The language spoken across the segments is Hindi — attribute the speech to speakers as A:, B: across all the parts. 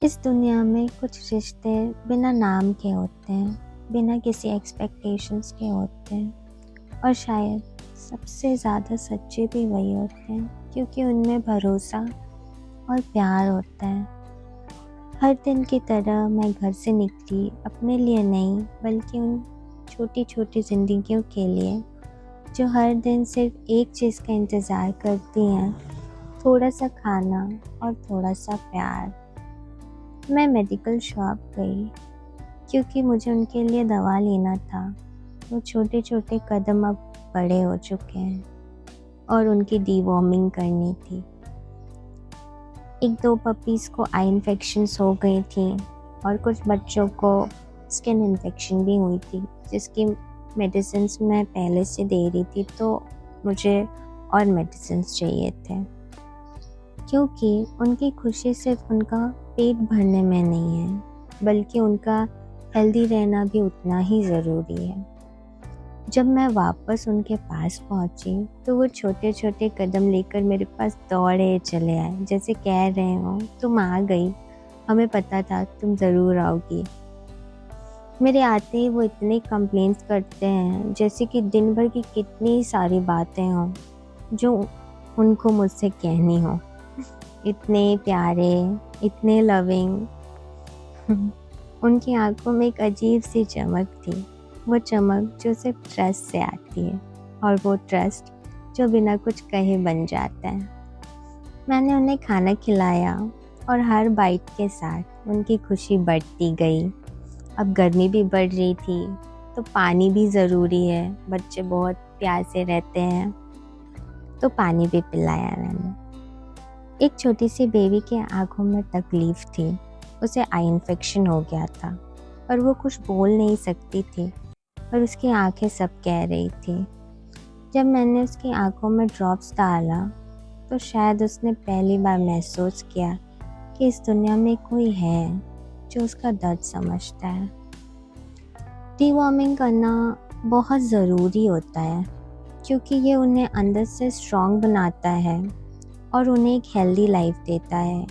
A: इस दुनिया में कुछ रिश्ते बिना नाम के होते हैं, बिना किसी एक्सपेक्टेशंस के होते हैं और शायद सबसे ज़्यादा सच्चे भी वही होते हैं क्योंकि उनमें भरोसा और प्यार होता है। हर दिन की तरह मैं घर से निकली अपने लिए नहीं बल्कि उन छोटी छोटी ज़िंदगियों के लिए जो हर दिन सिर्फ एक चीज़ का इंतज़ार करती हैं, थोड़ा सा खाना और थोड़ा सा प्यार। मैं मेडिकल शॉप गई क्योंकि मुझे उनके लिए दवा लेना था। वो छोटे छोटे कदम अब बड़े हो चुके हैं और उनकी डीवॉर्मिंग करनी थी। एक दो पपीज़ को आई इन्फेक्शंस हो गई थी और कुछ बच्चों को स्किन इन्फेक्शन भी हुई थी जिसकी मेडिसिन्स मैं पहले से दे रही थी, तो मुझे और मेडिसिन्स चाहिए थे क्योंकि उनकी खुशी सिर्फ उनका पेट भरने में नहीं है बल्कि उनका हेल्दी रहना भी उतना ही ज़रूरी है। जब मैं वापस उनके पास पहुंची तो वो छोटे छोटे कदम लेकर मेरे पास दौड़े चले आए, जैसे कह रहे हो तुम आ गई, हमें पता था तुम ज़रूर आओगी। मेरे आते ही वो इतने कंप्लेंट्स करते हैं जैसे कि दिन भर की कितनी सारी बातें हों जो उनको मुझसे कहनी हो। इतने प्यारे, इतने लविंग। उनकी आंखों में एक अजीब सी चमक थी, वो चमक जो सिर्फ ट्रस्ट से आती है और वो ट्रस्ट जो बिना कुछ कहे बन जाता है। मैंने उन्हें खाना खिलाया और हर बाइट के साथ उनकी खुशी बढ़ती गई। अब गर्मी भी बढ़ रही थी तो पानी भी ज़रूरी है, बच्चे बहुत प्यासे रहते हैं, तो पानी भी पिलाया मैंने। एक छोटी सी बेबी के आंखों में तकलीफ़ थी, उसे आई इन्फेक्शन हो गया था और वो कुछ बोल नहीं सकती थी और उसकी आंखें सब कह रही थी। जब मैंने उसकी आंखों में ड्रॉप्स डाला तो शायद उसने पहली बार महसूस किया कि इस दुनिया में कोई है जो उसका दर्द समझता है। डीवॉर्मिंग करना बहुत ज़रूरी होता है क्योंकि ये उन्हें अंदर से स्ट्रॉन्ग बनाता है और उन्हें एक हेल्दी लाइफ देता है,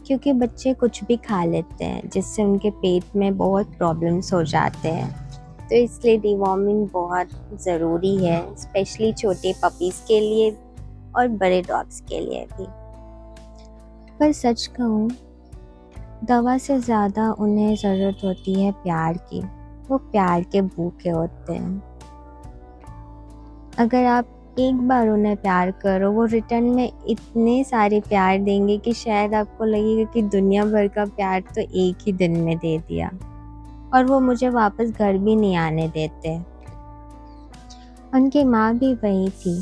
A: क्योंकि बच्चे कुछ भी खा लेते हैं जिससे उनके पेट में बहुत प्रॉब्लम्स हो जाते हैं। तो इसलिए डीवॉर्मिंग बहुत ज़रूरी है, स्पेशली छोटे पपीज़ के लिए और बड़े डॉग्स के लिए भी। पर सच कहूँ, दवा से ज़्यादा उन्हें ज़रूरत होती है प्यार की। वो प्यार के भूखे होते हैं। अगर आप एक बार उन्हें प्यार करो, वो रिटर्न में इतने सारे प्यार देंगे कि शायद आपको लगेगा कि दुनिया भर का प्यार तो एक ही दिन में दे दिया। और वो मुझे वापस घर भी नहीं आने देते। उनकी माँ भी वही थी,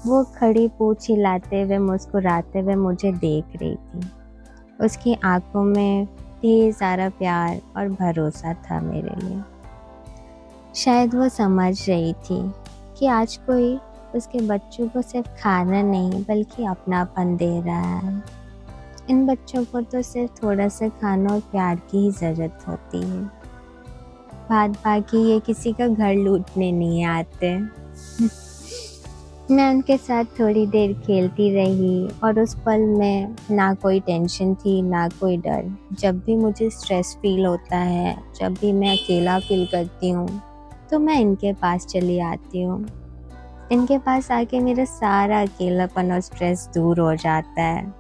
A: वो खड़ी पूँछ हिलाते हुए मुस्कुराते हुए मुझे देख रही थी। उसकी आंखों में ढेर सारा प्यार और भरोसा था मेरे लिए। शायद वो समझ रही थी कि आज कोई उसके बच्चों को सिर्फ खाना नहीं बल्कि अपनापन दे रहा है। इन बच्चों को तो सिर्फ थोड़ा सा खाना और प्यार की ही ज़रूरत होती है। बाकी ये किसी का घर लूटने नहीं आते। मैं उनके साथ थोड़ी देर खेलती रही और उस पल में ना कोई टेंशन थी ना कोई डर। जब भी मुझे स्ट्रेस फील होता है, जब भी मैं अकेला फील करती हूँ, तो मैं इनके पास चली आती हूँ। इनके पास आके मेरा सारा अकेलापन और स्ट्रेस दूर हो जाता है।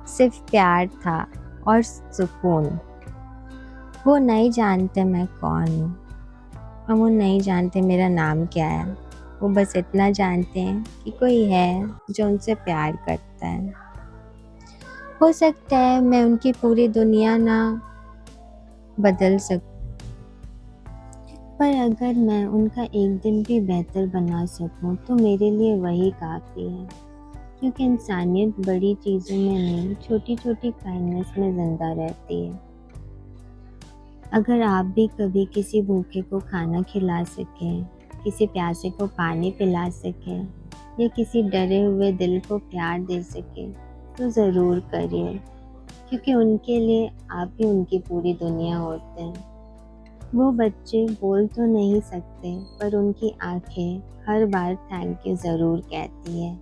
A: सिर्फ प्यार था और सुकून। वो नहीं जानते मैं कौन हूँ और वो नहीं जानते मेरा नाम क्या है। वो बस इतना जानते हैं कि कोई है जो उनसे प्यार करता है। हो सकता है मैं उनकी पूरी दुनिया ना बदल सकूं, पर अगर मैं उनका एक दिन भी बेहतर बना सकूं तो मेरे लिए वही काफ़ी है, क्योंकि इंसानियत बड़ी चीज़ों में नहीं, छोटी छोटी काइंडनेस में ज़िंदा रहती है। अगर आप भी कभी किसी भूखे को खाना खिला सकें, किसी प्यासे को पानी पिला सकें या किसी डरे हुए दिल को प्यार दे सकें तो ज़रूर करिए, क्योंकि उनके लिए आप ही उनकी पूरी दुनिया होते हैं। वो बच्चे बोल तो नहीं सकते पर उनकी आंखें हर बार थैंक यू ज़रूर कहती है।